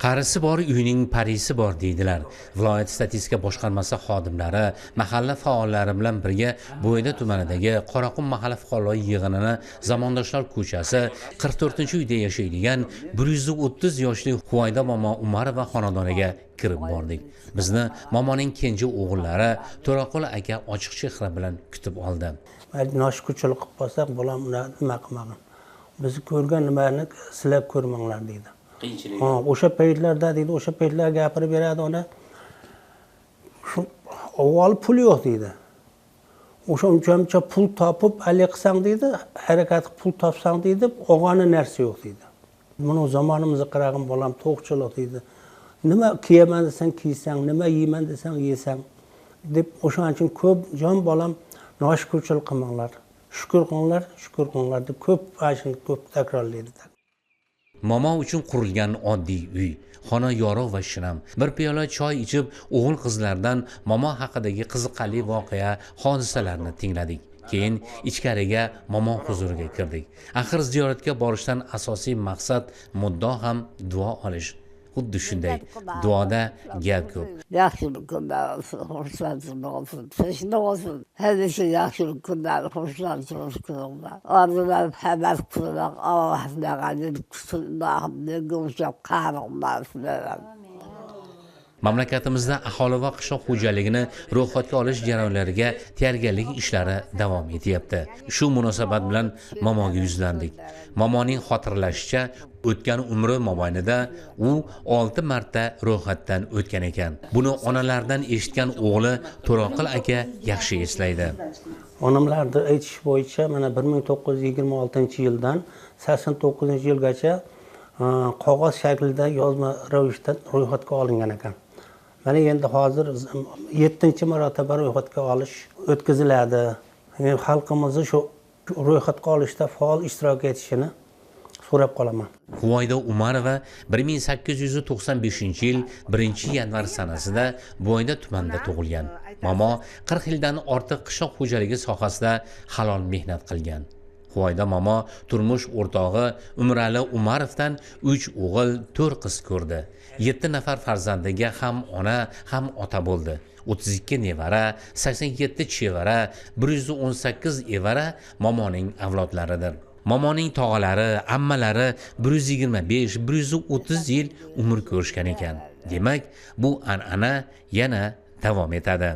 Qarisi bor uyning parisi bor deydilar. Viloyat statistika boshqarmasi xodimlari, mahalla faollari bilan birga Bo'yda tumanidagi Qoraqum mahalla fuqarolar yig'inini Zamondoshlar ko'chasi 44-uyda yashaydigan 130 yoshli Huvayda momo Umarova xonadoniga kirib bordik. Bizni momoning kenja o'g'illari To'raqul aka ochiq chehra bilan kutib oldi. Noshkurchilik qilib qolsak, bolam nima qilmagan. Bizni ko'rgan nimani sizlar ko'rmanglar deydi. O'sha paytlarda deydi, o'sha paytlar gapirib beradi ona. Shu avval pul yo'q deydi. O'sha uncha pul topib, hali qilsang deydi, harakat pul topsang deydi, o'g'ani narsa yo'q deydi. Buni zamonimizga qarag'in bolam to'qchilik deydi. Nima kiyaman desang kiysang, nima yeyman desang yesang deb o'shaning uchun ko'p jon bolam noshkurchilik qilmanglar. Shukr qilinglar deb ko'p takrorlaydi. Momo uchun qurilgan oddiy uy, xona yorug' va shinam. Bir piyola choy ichib, o'g'il qizlardan momo haqidagi qiziqarli voqea, hodisalarni tingladik. Keyin ichkariga momo huzuriga kirdik. Axir ziyoratga borishdan asosiy maqsad muddo ham duo olish. Xuddi shunday, duoda gap ko'p. Yaxshilik kunlar olsun, tinchlik olsun. Hemisi yaxshilik kunlar, xushlanchilik kunlar. Ordular haber kılmak, Allah'ına kadar kutunlarını gümüşüp karınlar. Mamlakatimizda aholi va qishloq xo'jaligini ro'yxatga olish jarayonlariga tayyorgarlik ishlari davom etyapti. Shu munosabat bilan momoga yuzlandik. Momoning xotirlashicha, o'tgan umri mobaynida u 6 marta ro'yxatdan o'tgan ekan. Buni onalardan eshitgan o'g'li To'raqul aka yaxshi eslaydi. Onamlarni aytish bo'yicha mana 1926-yildan 89-yilgacha qog'oz shaklida yozma ravishda ro'yxatga olingan ekan. Mana endi hozir 7-marotaba ro'yxatga olish o'tkaziladi. Xalqimizni shu ro'yxatga olishda faol ishtirok etishini so'rab qolaman. Huvayda Umarova 1895-yil 1-yanvar sanasida Bo'yda tumanida tug'ilgan. Momo 40 yildan ortiq qishloq xo'jaligi sohasida halol mehnat qilgan. Huvayda momo turmush o'rtog'i Umrali Umarovdan 3 o'g'il, 4 qiz ko'rdi. 7 nafar farzandiga ham ona, ham ota bo'ldi. 32 nevara, 87 chevara, 118 evara momoning avlodlaridir. Momoning tog'alari, ammalari 125, 130 yil umr ko'rishgan ekan. Demak, bu an'ana yana davom etadi.